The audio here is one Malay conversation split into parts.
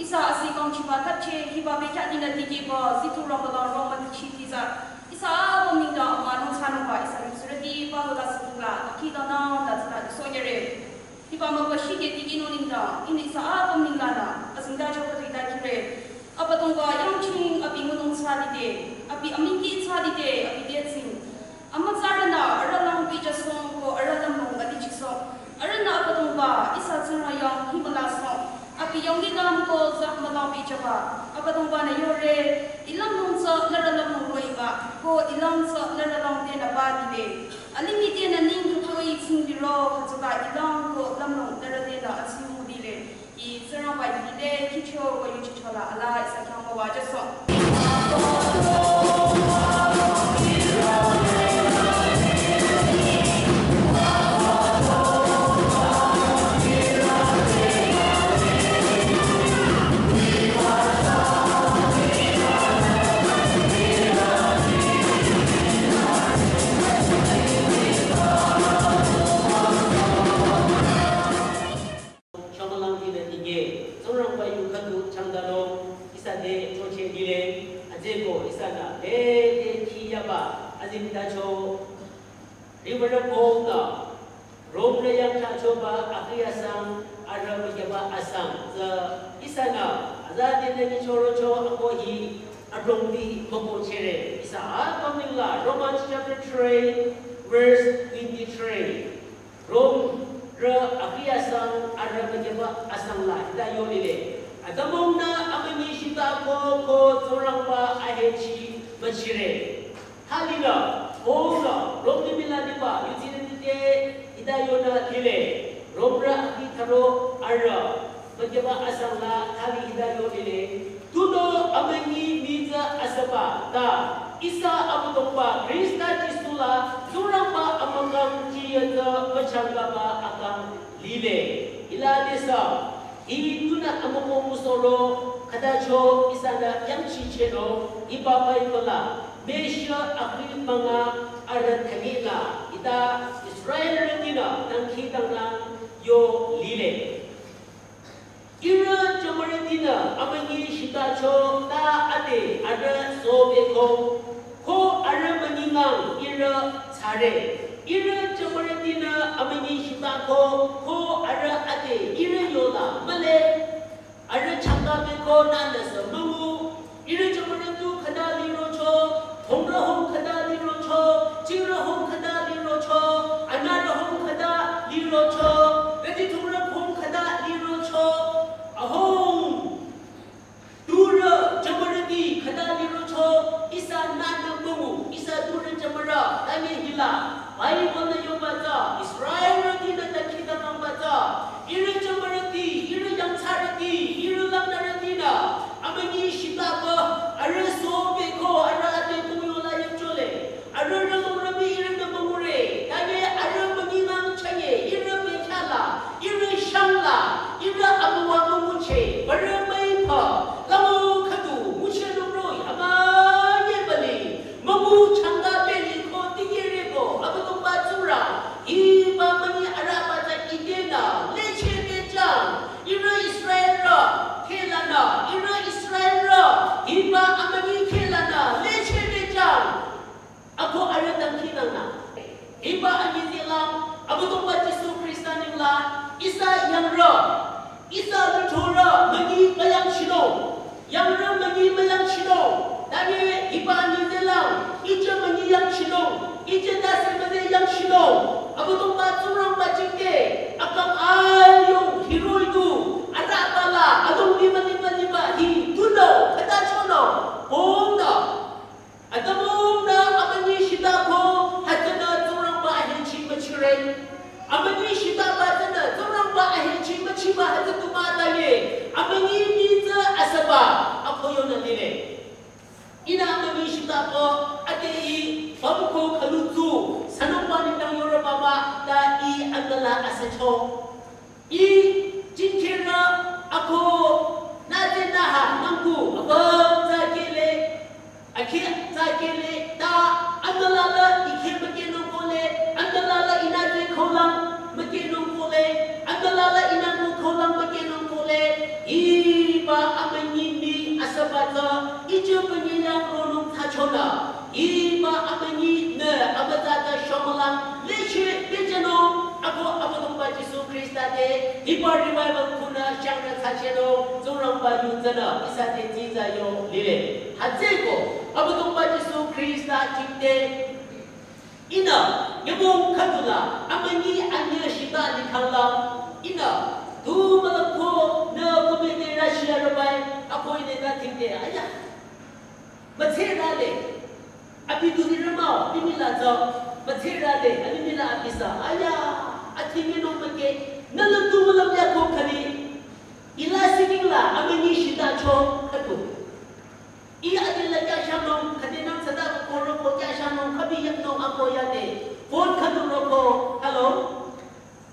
isa asi kong chiba tatche hiba be chani na tiji ba zitu ramadan roma tichi tiza isa bominda amanong sanong ba isa surati ba hola singla kita na tatna sonyere hiba mabashi ke tigi noninda ini isa bominda na asinda chokta ita kire apatung ba yang ching api ngunong sadide api amingi sadide api detsin amat sarana aralang bija song ko aralang mong atichi song arana apatung ba isa tsara yang himala song api yang gilam ko zak malam bijaba apatung ba na yore ilang nung sa laralang mong roiba ko ilang sa laralang de na badide alimite na ning kutoi singdiro hatsuka ilang ko lamnong larade na asimudile I tsara ba dile kicho ko yuchi chola ala isa kyang ma wajaso Romans chapter 3 verse 23 Rom ra akiyasang arabajaba asang la dayo lile adamong na amini sita ko turang ba ahechi machire halila hoga rom ni bila diba yutinite idayo na lile rom ra akitaro ara bajaba asang la hali idayo lile tudo amini miza asaba ta isa abutongba Krista Jisula zurangba amangang jiyaga bacangaba akang lile ila desa ituna amamo musolo kadacho isana yamchi cheno ibabay kola mesha akri mga arat kanila ita Israel dina nang kitang lang yo lile ira jamaradina amangi shitacho ta ade ada sobeko ko ara maningang ira tsare ira jamaradina amangi shitako ko ara ade ira yola male ara changabeko nanda samu ira jamaradu kadali rocho hongra hom kadali rocho jira hom kadali rocho anara hom kadali rocho vedi tumra hom kadali rocho ahom dura jamaradi kadali rocho isa nana bungu isa dura jamara dami hila ai bona yobaza Israel dina takita nambaza ira jamaradi ira yang saradi ira lamnaradina amani shitaba ara sobeko ara ate kuyola yachole ara ramurabi ira namure dami ara maninang chaye ira bekhala ira shangla ira abuwa muche baramai pa lamu khatu muche nomroi ama yebali mamu changa beli ko tigere ko abutong batsura iba mani araba ta idena leche beja ira Israel ra kelana ira Israel ra iba amani kelana leche beja ako aradang kinana iba anizilang abutong batsu Kristanin la isa yang ra isa lutora magi mayang shino yang ra magi mayang shino dani iba anizilang ija magi yang shino ija dasi magi yang shino abutong batsurang bajike akang ayong hiroi tu ada bala adong lima hi tuno kata chono honda adamong na amani shita ko hatana turang ba ahinchi machire amani shita ba tana turang ba ahinchi machiba hatatu mataye amani niza asaba akoyo na nile ina amani shita ko ate I pamko kalutu sanong panitang yorobaba da I agala asacho I jinkira ako natin naha nangku abang zakile akhir zakile da andalala ikhir makinong kole andalala inadre kolang makinong kole andalala inadre kolang makinong kole iba Kristade Hipa revival kuna Shangna Tacheno Zorang Ba Yunzana Isate Tiza Yo Lile Hadzego Abutong Ba Jesu Krista Chikte Ina Yabong Kadula Amani Anya Shita Nikala Ina Tu Malako Na Kumite Russia Rabai Ako Ine Natingde Aya Materale Abidu Ramao Bimila Zo Materale Abimila Abisa Aya Atingin nung magke, nalandu walang yako kali. Ila sigingla, amini shita cho katu. Iya adila kya siya nung kadinang sada ko roko kya siya nung kabiyak nung ako yate. Phone katu roko, hello?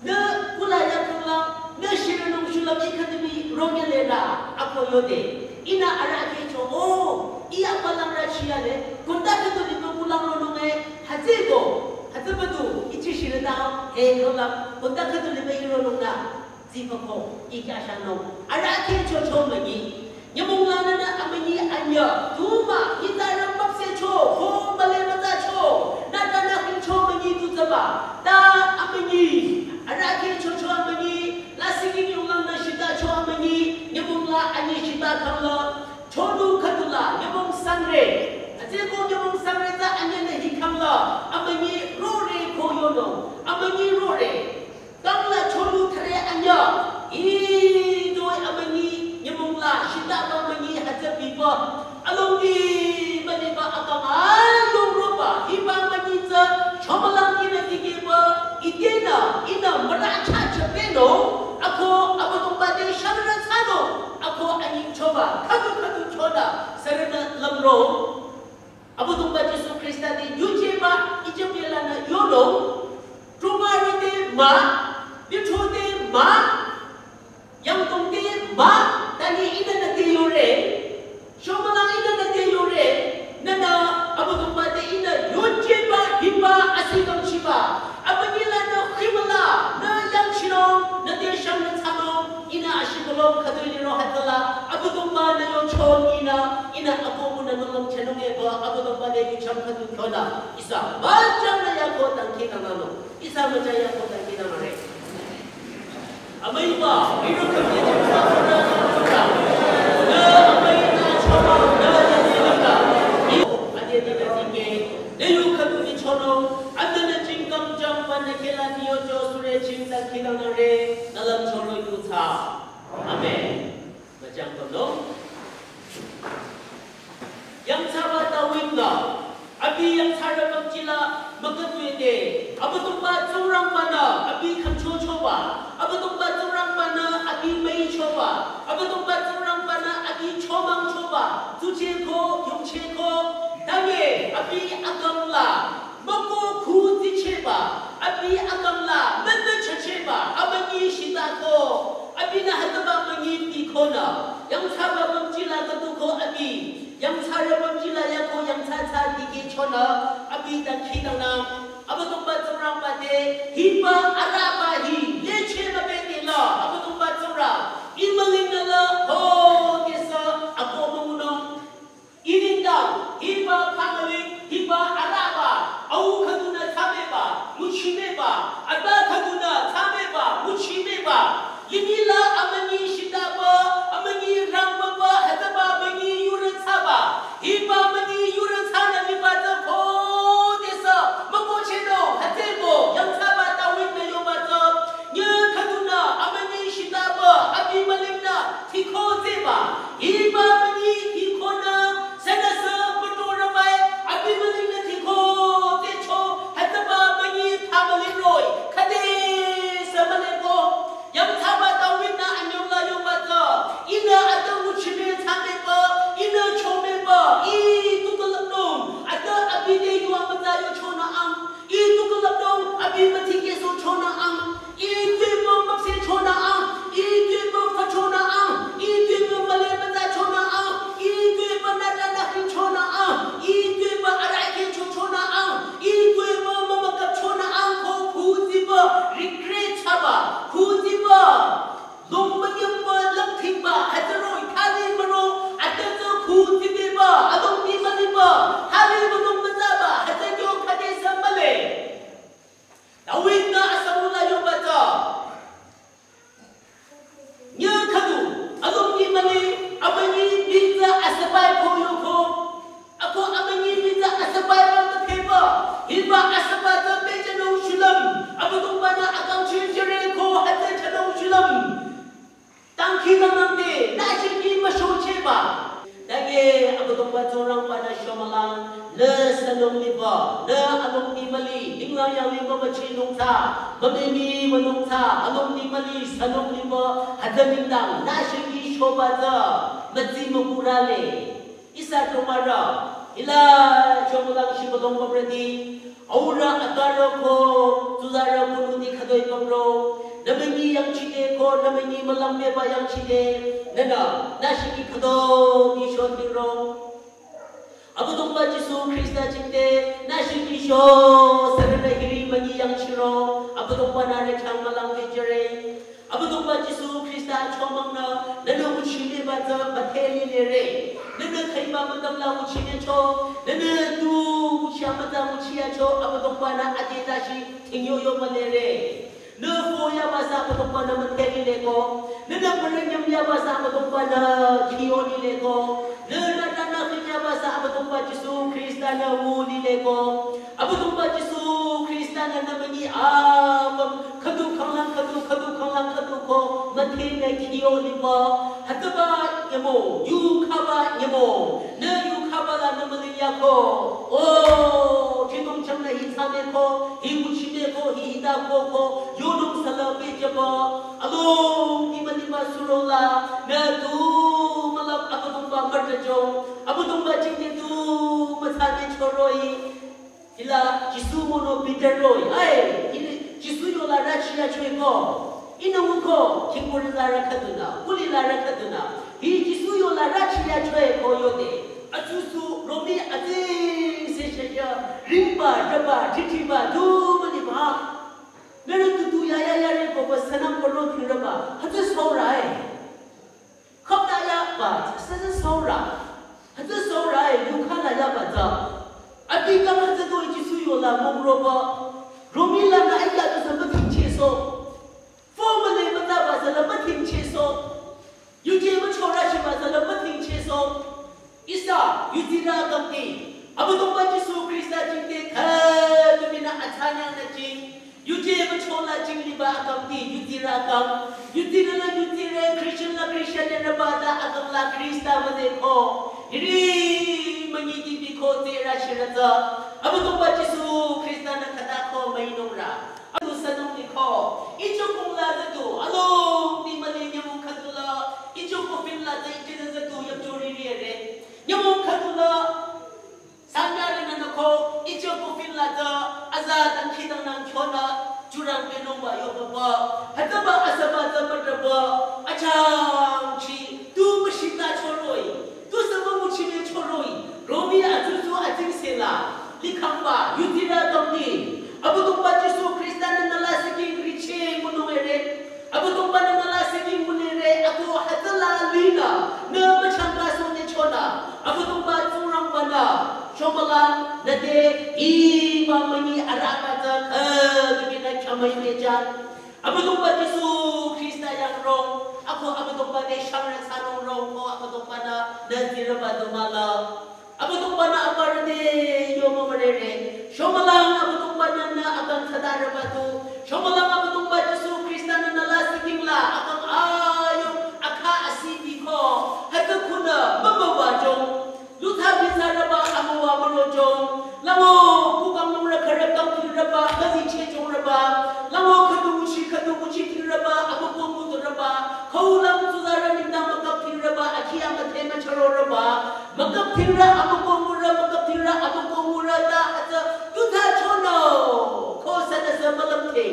Na kulaya kula, na shira nung shulam ikadimi rogelera ako yote. Ina arake cho, oh, iya palang rashiya le. Kunda katu dito kulang nung hazigo. Hatubatu ichishirada he kola kunda kadule bayiro nunga zipako ikashano arake chocho magi nyamungana na amani anya tuma itara papse cho ho male mata cho natana kincho magi tutaba ta amani arake chocho amani lasigi nyungang na shita cho amani nyamungla anya shita kala chodu kadula nyamung sangre Ajeko nyamung sangre ta anya na hikamla amani rore koyono amani rore tangla chodu thare anya I doi amani nyamungla shita amani hajabiba alongi maniba akama yoroba hiba mani za chomalang ina digeba idena ina maracha chapeno ako abotong bade shamra sano ako ani choba kadu choda sarana lamro Abutong ba Jesu Krista di Yujeba Ijabela na Yolo Trumari de ma Bichode ma Yang tongde ma Tani ina na teyore Shomalang ina na teyore Nana abutong ba de ina Yujeba Hiba Asidong Shiba Abanila na Himala Na yang shino Na teyashang na tano Ina ashigolong kaduliro hatala Abutong ba na yung chon ina ako muna nung chanong eba abutong ba na yung cham kadul kola isa majang na yako tangki na nano isa majang yako tangki na nare amay ba mayroon kami dyan sa kuna na amay na chama na yanilaka iyo adyan na tingge na yung kadul ni chono anda na chingkam jang pa na kila niyo jo sure ching tangki na nare nalang chono yuta amen majang kono Yang sahabat tawin na, abi yang sarap sila magkatuwede. Abutong ba surang mana, abi kamchochoba. Abutong ba surang mana, abi may choba. Abutong ba surang mana, abi chomang choba. Tucheko, yongcheko, dage, abi agamla. Mako kuti cheba, abi agamla. Menda chacheba, abagi shitako. Abi na hataba mangiti kona. Yang sahabat sila katuko abi. Yang saya memjila yako yang caca digi chona abida khidana abutong ba surang pade hiba arabahi leche mabedila abutong ba surang imangingala ho kesa ako mamunong inindang hiba pangalik hiba araba au kaduna sameba muchimeba aba kaduna sameba muchimeba inila amani shidaba amani rambaba hataba amani yuran saba hiba amani yuran sana hiba ko desa sanong liba na anong ni mali ninglang yawi mamachi nung ta mamimi manung ta anong ni mali sanong liba hadaming dang nashigi shobata madzi mapurale isa tomara ila chomulang shibodong pabrati aura ataro ko tuzara kununi khadoy pabro namani yang chide ko namani malambe ba yang chide nana nashigi khado ni shotiro abudong ba Jisu Krista chinde nashigi sho sarana hiri mani yang chiro abudong ba nare chang malang bejere abudong ba Jisu Krista chomangna nana uchine ba za batheli lere nana khaiba madamla uchine cho nana tu uchamata uchia cho abudong ba na adeta shi tingyo yo malere na foya ba sa abudong ba na matheli leko nana paranyam ya ba sa abudong ba na kiyo ni leko nana nana khinya ba sa abudong ba Jisu Krista na uli leko abudong ba Jisu Krista na namani abam khadu khanglang khadu ko mathele kiyo liba hataba yamo yu khaba yamo na yu khaba la namaliya ko o jidong chamna hitame ko hibuchime ko hida ko yodong sala bejaba alo imaniba surola na tu malap abudong ba martajo abudong ba jingte tu mathane choroi ila Jisu mono bideroi ai Jisu yola rachia chweko inamuko kingurila rakaduna ulila rakaduna hi Jisu yola rachia chweko yode ajusu romi ati sesha rimba raba titiba du maniba nere tu ya re ko sanam poro thiraba hatu saurai khapna ya ba sasa saura hatu saurai yukhala ya ba ta ati kama to Jisu yola mogroba romila na ayya to sabati cheso formally mataba salabatin cheso yuji ma chora shi ba salabatin cheso isa yudira kamti abudong ba Jisu Krista jingte kha tumina athanya na jing yuji ma chola jing liba kamti yudira kam yudira Christian na bada agam la Krista made ko iri mangiti bi ko tera shirata abudong ba Jisu Krista na kada ko mainora adu sanong ni ko ijo kung la zatu alo ni mali nyamu kadula ijo ko finla ta ijina zatu yap jori re nyamu kadula sangari na ko ijo ko finla ta azad ang khidang nang khona jurang penong ba yo baba hataba asaba tamadaba achang chi tu mashita choroi tu sama muchine choroi romi atutu ating sela likhamba yutira kamni abudong ba Jisu Krista na nalasiki riche munere abudong ba na nalasiki munere ako hatala lina na machanga so ne chona abudong ba turang bana chomalang nade iba mani arabata kagina chamay mejan abudong ba Jisu Krista yang rong ako abudong ba ne shamra sanong rong ko abudong ba na nadira ba dumala abudong ba na aparne yomo marere shomalang abudong ba na agang kadara ba to shomalang abudong ba Jisu Krista na nalasiking la agang ayong aka asipi ko hatakuna mamawa jong lutha bizara ba amawa marojong lamo kukang mura karakang kiraba hazi chechong raba lamo kaduguchi kiraba abudong muto raba kaulang tuzara nindang makap kiraba akia matema charo raba makap kira abudong mura da hata lutha chono kosa na sa malamte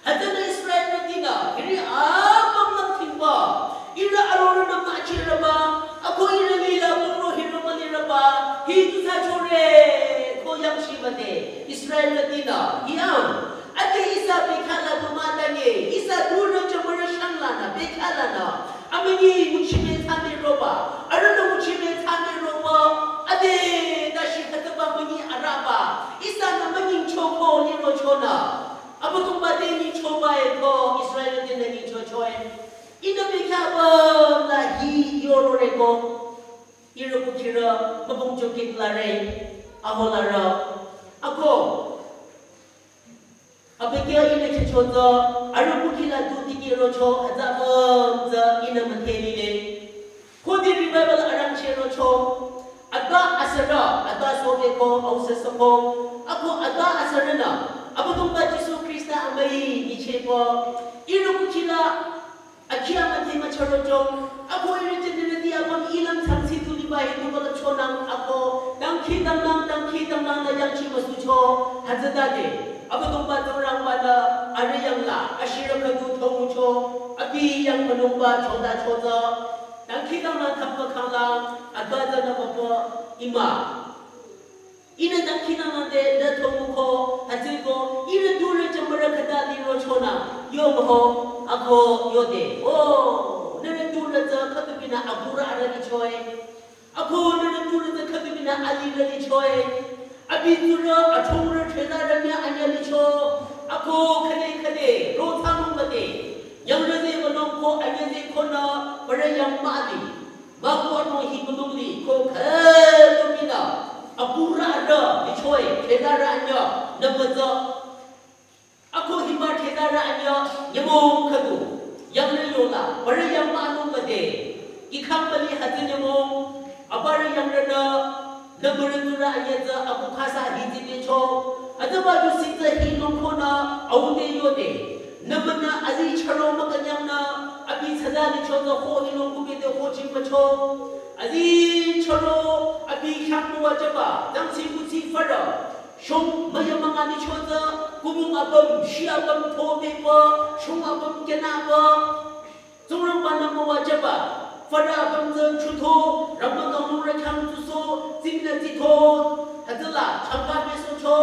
hata na Israel na tina kiri abang ng timba ira aroro na maachira ba ako ira lila muro hirumali raba hito sa chore koyang shibate Israel na tina iyam ate isa bekala dumadanye isa duro chamara shanglana bekala na amini muchime thame roba arano muchime thame roba ade dashi hataba mani araba isa na mani choko niro chona abudong ba ni choba ko Israel na ni chochoe ina bekaba la hi yorore ko iro kutira mabong jokit lare aholara ako abegya ina chocho aru kutila tutiki rocho azabam za ina mantelile kodi revival arang chero cho aga asara ada sobe ko ausa soko ako ada asarana abudong ba Yesu Krista amai ichepo iru kila akia mati macharojong ako iru jenera dia bang ilam tangsi tuli ba itu bala chonang ako dang khidang na yang chi masucho hazadade abudong ba torang bala ariyang la ashira kadu thomucho abi yang menumba choda dan kita nak kapal kalang ada jana bapa ima ina dan kita nak de thomuko hasil ko ina dure jambara kada di rochona yo ho ako yode oh nene dure ja khatu bina abura ara ni choy ako nene dure ja khatu bina ali ra ni choy abi dure athura theda ranya anya ni cho ako khade ro thamu mate yang reze manong ko anyeze kona bare yang mali bago ano hi bunuli ko khamina apura ada dichoi thedara anya nabaza ako hiba thedara anya yamo khadu yang ne yola bare yang manu made ikham bali hatin yamo abare yang rena nabarudura anya za aku khasa hiji dicho adaba ju sita hi nongkona aude yode namana azi charo makanyamna abi sadani chozo ho inong kubide ho chimbacho azi charo abi khapwa jaba dangsi busi fara shom mayamangani chozo kumung abam shiabam thobepa shom abam kenaba zurang banam wajaba fara abam zan chutho ramadanu rakham tuso zingna titho hadala changka besocho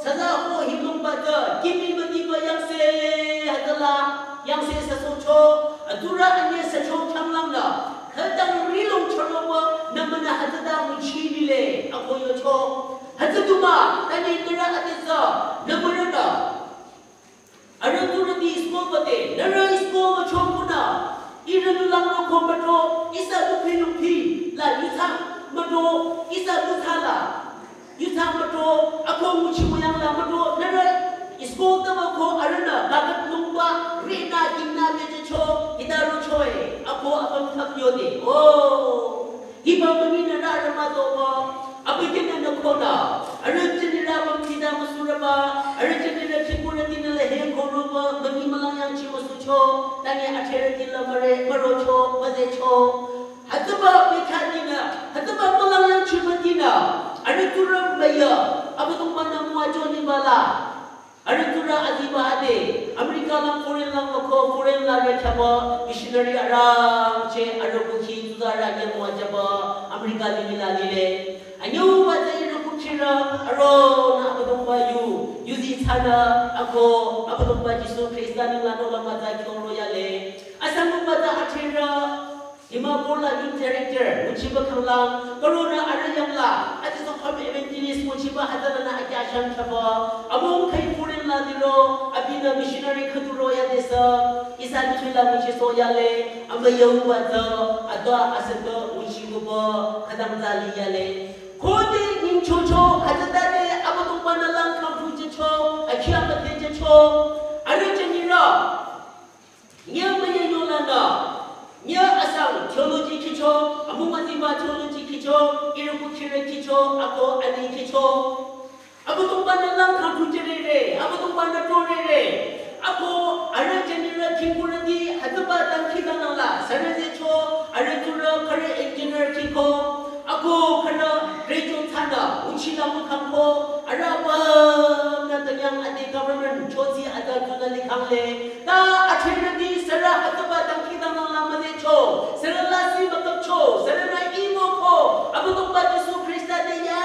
saza ho hilong bada kimi mani bayangse hadala yang se sasocho adura anye sacho chamlamna hadang rilong chalowa namana hadada muchilile akoyocho hadaduma tani nara atesa namarana aradura di isko bate nara isko machopuna iranulang no kombato isa dupi la yutang mado isa duthala yutang mado ako muchimuyang la mado nara isko tama ko arana bagat lumba rina kinna bejo idaro choy ako abang thakyode oh hiba manina rama do ba abigena nakona arajinira bang tida masuraba arajinira chikuna dinala he koruba mani malayang chimasucho tani athere dilamare marocho bazecho hadaba bekadina hadaba malayang chimadina aratura maya abudong manamwajoni bala Aratura adiba ade Amerika lang foreign lang ako foreign lang chaba missionary arang che arabuki tudara nya mo chaba Amerika dinila dile anyo ba dai rukuchira aro na abadong bayu yuzi thana ako abadong ba Yesu Krista ni lano lama ta kyoro yale asam ba da athira ima bola in director muchiba khanglang corona arayam la ati so kham evangelist muchiba hadana na akyashan chaba among khai foreign la dilo abina missionary khaduro ya desa isa chula muchi so yale amayu ba da adwa asado muchiba ba khadam dali yale khode nim chocho hadadade abadong banalang kham phuje cho akyama teje cho arajinira nyamaya yolana nya asang theology kicho amumatiba theology kicho iruku kire kicho ako ani kicho abudong banalang khapujere abudong banatore ako arajenira kinguradi hadaba tang kidanala sanaje cho aratura kare engineer kiko ako kana rejo thana uchila mukhamko araba natanyang ade government chosi ada tunali khamle ta athiradi sara hadaba tang kidanala cho serala si matab cho serana imo ko abudong ba Yesu Krista de ya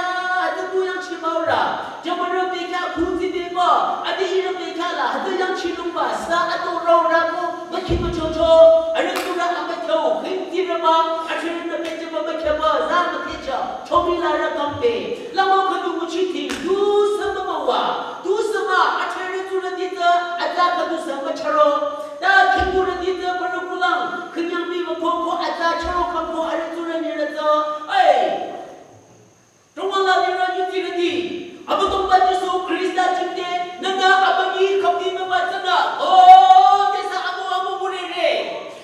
adu yang chimaura jamara beka khuti deba adi ira beka la adu yang chilumba sa adu raura ko makhiba cho aradura amatho khintira athirna bejaba makhaba za makhecha chomila ra kampe lama khadu muchiti du sama athirna tura dita ada khadu sama charo da khingura dita parukulang kanyang mi ko ada charo kampo aratura ni raza ai Tumala dira yutiradi abutong ba Yesu Krista chinde nanga abagi khapi mabasana oh desa amu burere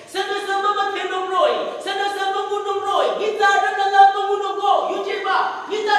sana sama makenong roy sana sama gunong roy kita nanga mamunong ko yujiba kita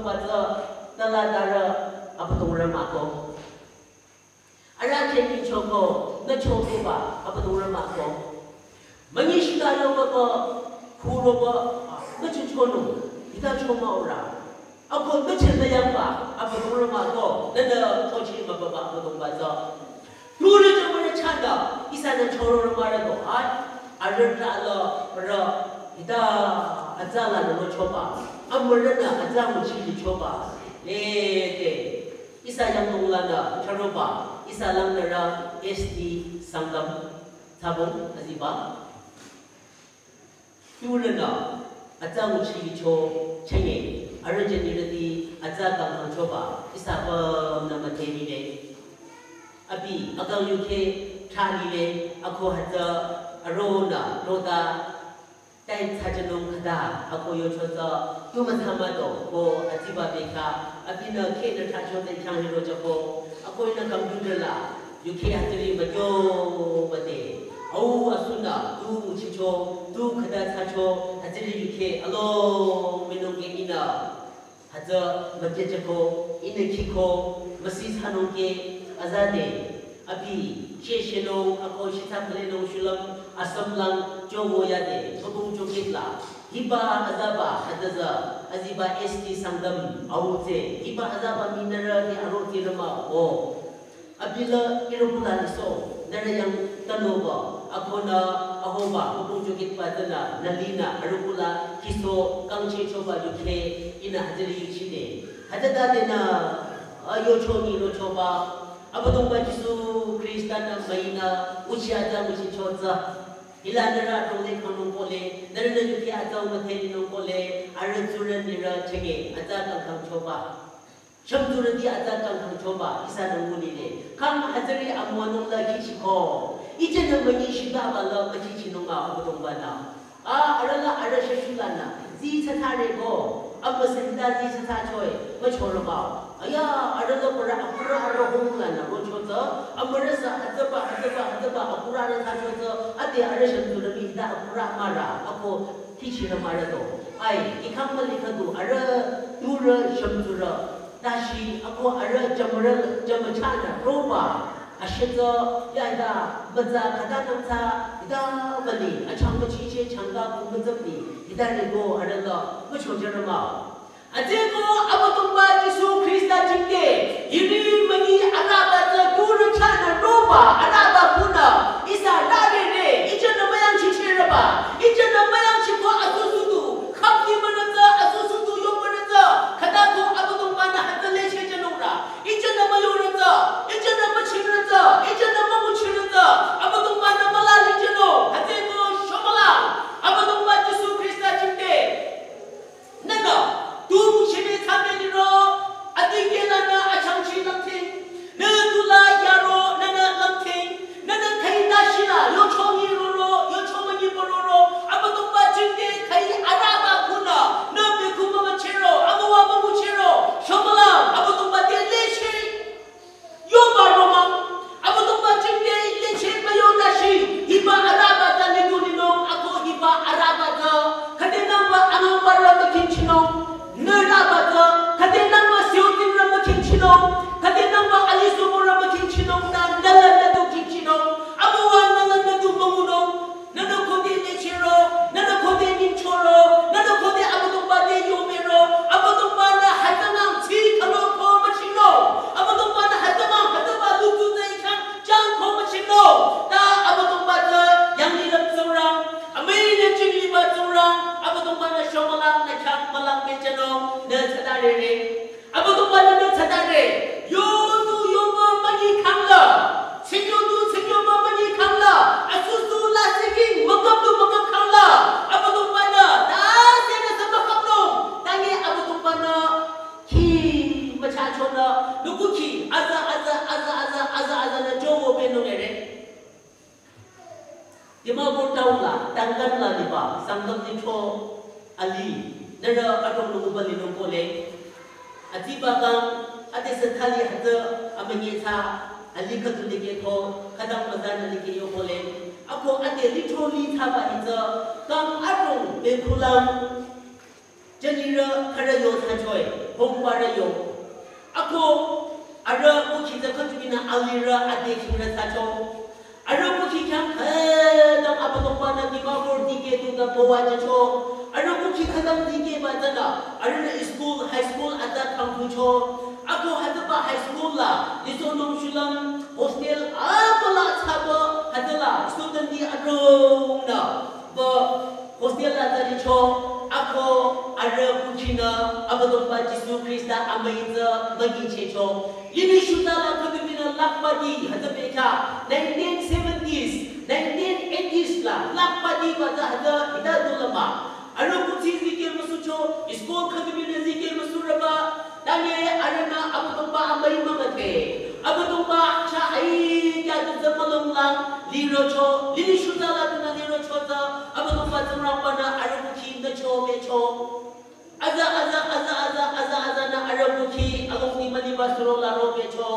baca taladara apa tu orang mako. Ada cekik coko, na coko ba apa tu orang mako. Mengishda lo ba kuro ba na cucono, kita cuma orang. Aku na cerita yang ba apa tu orang mako, na coci ba apa tu baca. Dulu zaman canda, isana coro orang tu, ada lah pada kita ajaran nama coba, amrena ajaran mesti coba. Isa yang tunggalana coba, isa lang nara SD sangkam tabung aziba. Dulu na ajaran mesti coba cengi, ada jenis di ajaran coba, isa nama teni le. Abi agang UK thani le, aku ada Arona, Roda, dan Tajanong Kada, aku yo coba cuma sama tu, ko ajiba beka, abi nak kena tajam dan canggih roja ko, aku ina komputer lah, UK hateri bajo bade, au asuna, tu cico, tu kada tajo, hateri UK, alo minum ina, haja macam ko, ina kiko, masih hanong ke azade. Abi, ceseno, aku cita peleno sulam asam lang jowo yade, tobung jogit lah. Hiba azaba hadaza, aziba SD sangdam awute, hiba azaba minera di aroti rema o. Abila irobulan so, nara yang tanoba, aku na ahoba, tobung jogit padana, nalina, arubula kiso, kangche coba yuke, ina hadiri yuchine. Hadada dena, ayo choni lo coba. Apa tu bajisu Kristen maina usia ada usia coba, ilanera dole kanung boleh, nara juga ada umat ini nung boleh, ada juran nira cenge, ada kang coba, juran dia ada kang coba, isa nung boleh, kang hadiri amuanung lagi ciko, ijen nung menyisida bala macam nung apa tu bana, ada sesulana, zi cetare go, apa sekedar zi cetacoi, macam apa? Ayah, ada tu pura rohongan, rojo tu, amarasa, ada pura rojo tu, ada sentuh lebih dah pura marah, aku kicir marah tu. Ikan melihat tu, ada dura sentuh, nasi, aku ada jamacana, roba, asyik tu, ya ida, baca kata nangsa, ida beli, acang bercici, cangga pun berbeli, ida lego ada tu, macam jerama. Ajago apa tumbal Yesus Kristus jingke ini mengi araba terguru cana roba araba puna isa lari re ijan nama yang cicir apa ijan nama yang cikgu asusudu kami menenza asusudu yang menenza kataku apa tumbal na hati leceh jenura ijan nama yang menenza ijan nama cirenza ijan nama mucirenza apa tumbal nama lali jeno hatiku shomalang apa tumbal Yesus Kristus jingke nana tu sini kami ni ro, adik nana acang cina ting, nana tula yaro nana lamting, nana kai nashina, yo chongi ro, yo chongi bororo, apa tu bacin ke kai araba kuna, nabi kuma macero, abawa mamu cero, shomalam, apa tu bacin leche, yo baromam, apa tu bacin ke leche bayo nashi, hiba araba dan itu nino, aku hiba araba da, kadang apa anu barang makin cino. Nerabata, kadang nama siutin nama kincino, kadang nama alisumu nama kincino, dan dalam nado kincino, abuan dalam nado menguno, nado kode necero, nado kode nincoro, nado kode abutumbade yomero, abutumbana hatanang ti kalau ko macino, abutumbana hatanang lutu naikan jang ko macino, da abutumbada yang hidup seorang, amin jadi lima seorang, abutumbana shomalang nakang malang becano. Nedsadare, apa tu mana nedsadare? Yo tu yo mani kangla, sengyo mani kangla, asusu la segi, makam kangla, apa tu mana? Dah saya sama kamu, tangi apa tu mana? Ki macam mana? Lugu ki, aza na jowo benung ere. Jema bertahu lah, tanggan lah diba, sanggam dico ali. Nara atong nungubali nung kole, atiba kang ate setali hata amanyeta ali katulige ko kadang madan ali kayo kole. Ako ate literally thaba ita kang atong bekulang Janira Karayo Tanchoy, Hombarayo. Ako, Arabuki the Katumina Alira Adekina Tacho. Arabuki can Kadam Apatopana Dimako Dike to the Powajacho. Arabuki Kadam Dike Badana. Arana school, high school at that Kampucho. Ako Hadaba High School La, Lisonum Shulam, Hostel, Apala Tabo, Hadala, student di Arona. Hostel Ataricho. Ako Arabuchina, Abadomba Jisu Krista, Amaiza, Magichecho. Yini Shutala Kudumina Lakpadi, Hadabeka, 1970s, 1980s, Lakpadi Badahada, Hidadulama. Arabuchi Zike Masucho, Isko Kadumina Zike Masuraba, Dane Arana, Abadomba Amai Mamate, Abadomba Chai, Yaduzamalam Lang, Lirocho, Yini Shutala Tuna Lirochota, Abadomba Zamrapana, Arabuchi. The cho Aza na Arabuki, Aloni Malibasro La Robecho.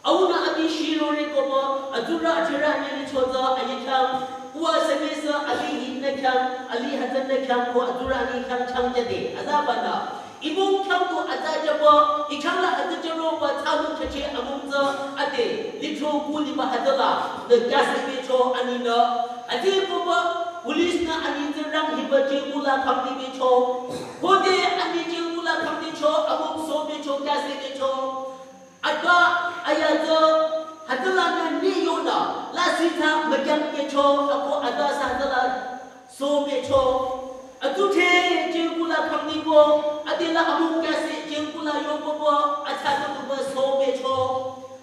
Auna Abi Shiro Recomo, Adura Tirani Choza, Ayakam, Uasamisa, Ali Nekam, Ali Hatan Nekam, Adurani Kam Chanjade, Azabana. Ibung Kam to Azajabo, Ikala Adajaro, Tamu Chache Amunza, Ade, Litro Pulima Hadala, the Gasabecho Anina, Ade Papa. Police na anitirang hibaji mula kamdi becho, hode anijil mula kamdi cho, among so becho kasi becho, aba ayato hadala na niyona, lasita magyang becho, ako ada sa hadala so becho, atute jil mula kamdi ko, adila among kasi jil mula yobo ko, at ba so becho,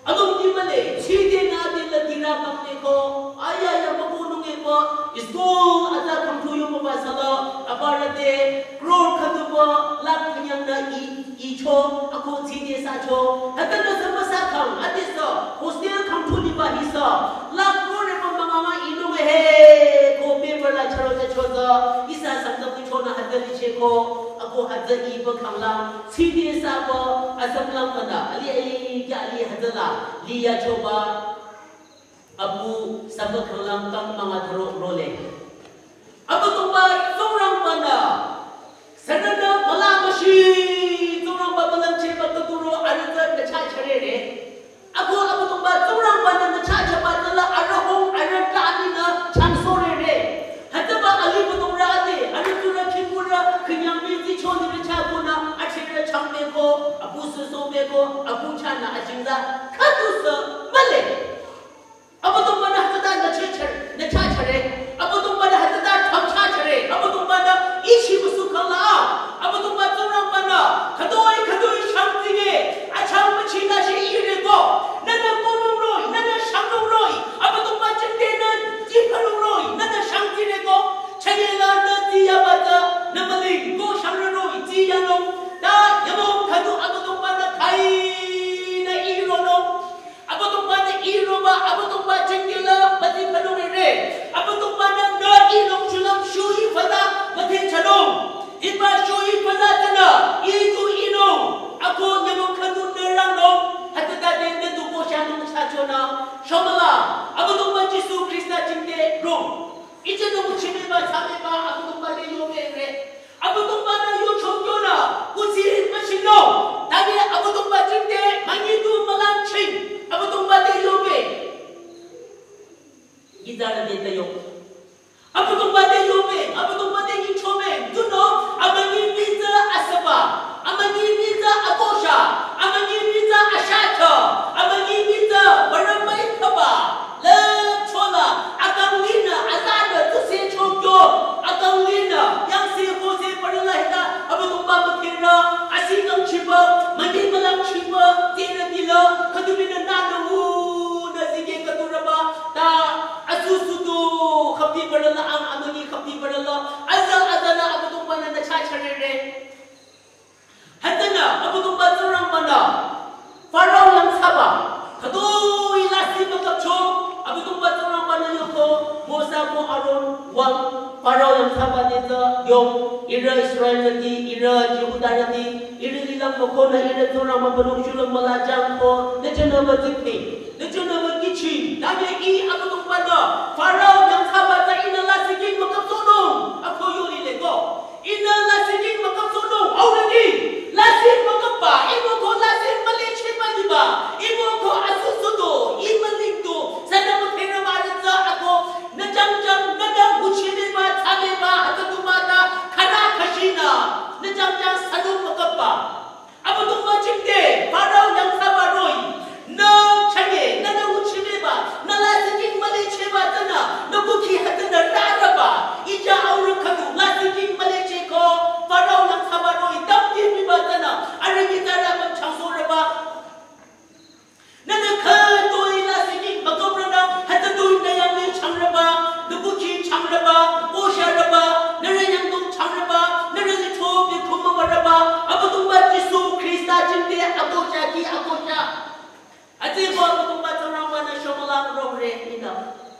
among di mali, chide na adila tira kamdi ko, ayaya mapunong ko. School ada kampuyo mabasala abarate crore kadubo lak kanyang na icho ako sini sacho hatana sa masakang adiso hostel kampuni bahisa lak crore pamama inu he ko paper la charo cha choda isa samta pucho na hadali cheko ako hadali ba kamlang sini sa ko asamlang pada ali hadala liya choba Abu sabak lang kang mga role. Abu tumbay sobrang banda. Sanada malamashi sobrang babalang chepa tuturo anata nachacharere. Abu tumbay sobrang banda nachachapa nala arahong aratani na chansorere. Hataba ali butumrade anatura kimura kanyang binti choni nachapuna achira chambeko abu susomeko abu chana ajinda katusa male. Apa tu mana hata na chachare, apa tu mana hata chachare, apa tu mana ishi musukala, apa tu mana orang mana kadoi shamtinge, acham machina shi irego, nana kolong roi, nana shamdong roi, apa tu mana cendena jikalong roi, nana shamtirego, chayela na dia bata, namali go shamdong roi, jiyanong, da yamong kadu apa tu mana kai na irono. Apa tu mana iroba, apa tu mana cendela, mati kalung ere. Apa tu mana na ilong sulam shui pada mati calung. Iba shui pada tena, itu inong. Aku nyamuk kadun nerang dong. Hati tadi nentu kosyanong sacona. Shamala, apa tu mana Yesus Kristus cende rom. Ijo tu cende ba same ba, apa tu mana yo ere. Apa tu mana yo chongyona, usi masino. Tadi apa tu mana cende, mangitu melancing. Apa tu mana yobe? Gizara deta yo. Apa tu mana yobe? Apa tu mana inchome? Tu no, amani biza asaba, amani biza akosha, amani biza ashata, amani biza baramai kaba, le chola, akanglina, azada tu se chokyo, akanglina, yang se kose paralahita, apa tu mana kira, asingang chiba, mani malang chiba, tiada bila, kadumina nana na sige katuraba, ta asusu tu kapi parala ang amani kapi parala, azana apa tu mana na chacharere, hatana apa tu mana orang mana, farao yang saba, kadoi lasi makapcho, apa tu mana orang mana yoko, Musa mo Aron wang farao yang saba neta yom ira Israel nanti ira Yehuda nanti ira ilang moko na ira orang mabalong sulang malajang ko na jana matikni. Nechuna magichi, dami I apa tu mana? Farao yang sabar sa ina lasigi makapsunong. Ako yuli lego. Ina lasigi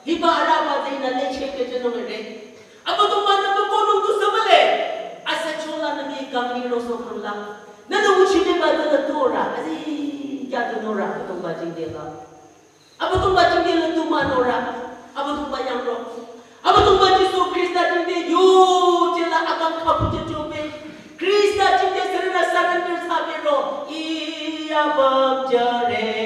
hiba araba zaina leche ke jenongere abatung mana bekolong tu semale asa chola nami kamni roso khamla nana uchine ba ta tora azi ya to nora abatung ba jingdela abatung ba jingdela tu manora abatung ba yang ro abatung ba Yesus Kristus jingde yo jela akam khapu jobe Kristus jingde serena surrender sabero iya bamjare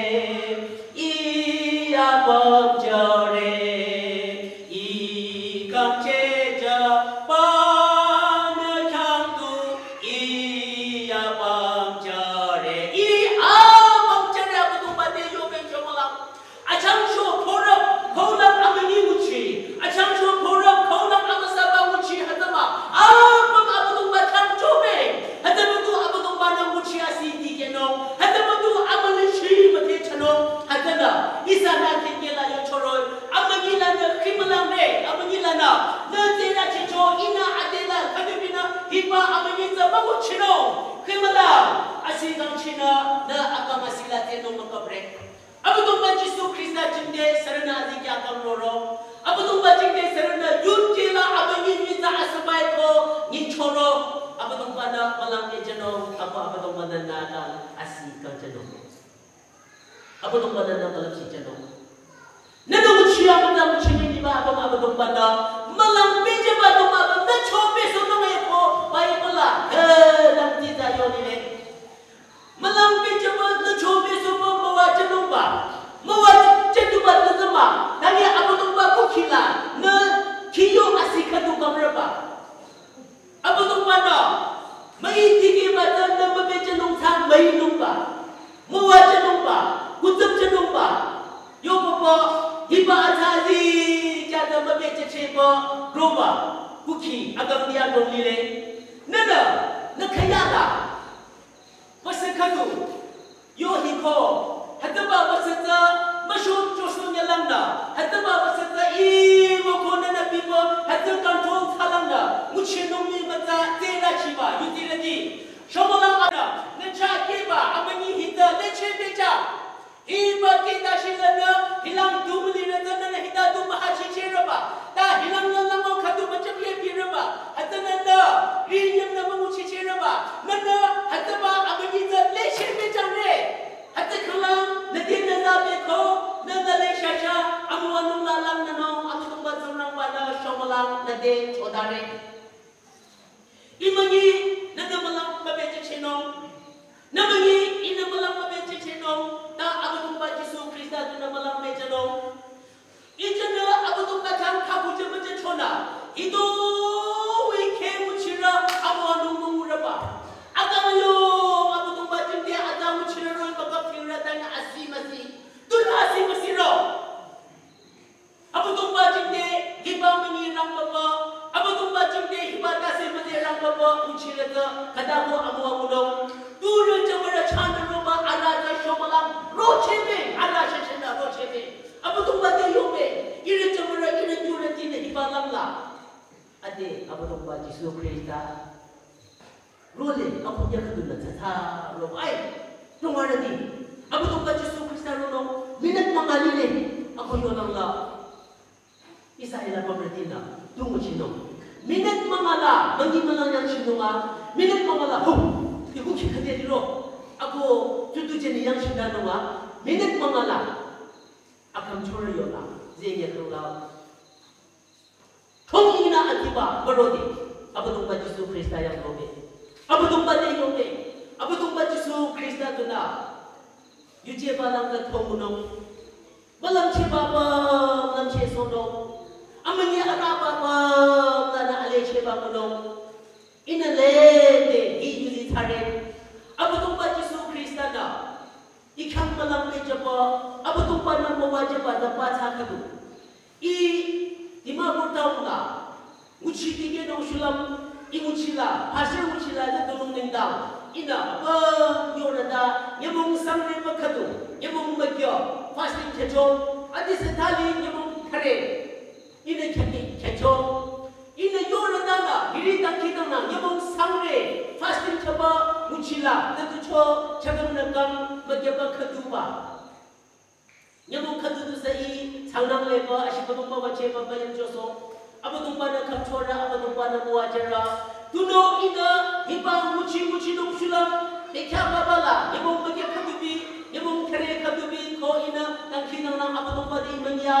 Nyamong kadu sai sangnang leba asipatong bawache babayan joso. Abatong pana kamchora abatong pana muajara. Tuno ina hibang muci nong sulam. Dekha babala nyamong bagya kadubi nyamong kare kadubi ko ina tangkinang nang abatong padi manya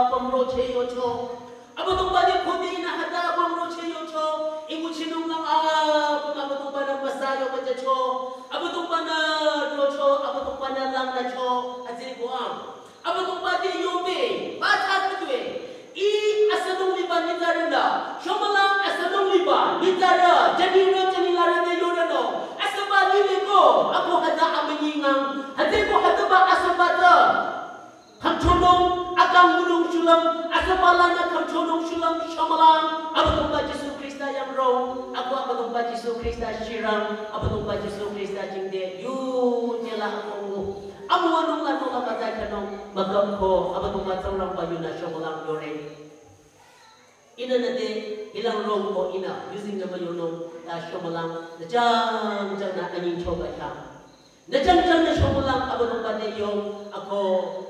pamroche yocho. Abatong padi kodi ina hada pamroche yocho. Imuci nong lang abatong pana masayo kajacho. Abatong pana rocho abatong pana lang nacho. Abatong padi yobe bata kadwe I asadong liba nitaranda shomalang asadong liba nitara janira janilara de yorano asaba liliko ako hada amenyingang hade ko hada ba asabata kamchonong akang gunung sulam asabalana kamchonong sulam shomalang abatong ba Yesus Krista yang rong ako abatong ba Yesus Krista shirang abatong ba Yesus Krista jingde yu nyala kongo Amuanong lanong kamatay kanong magkamko abatong matsarang payo na siya walang yore. Ina na de ilang rong ko ina using na mayo nung siya walang na jang na aning choba siya. Na jang na siya walang abatong pati yung ako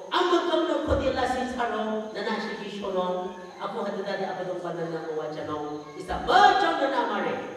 ang magkamno ko di lasin sarong na nasa kisyo nung ako hadadadi abatong panan na mawadya nung isa ba jang na namare.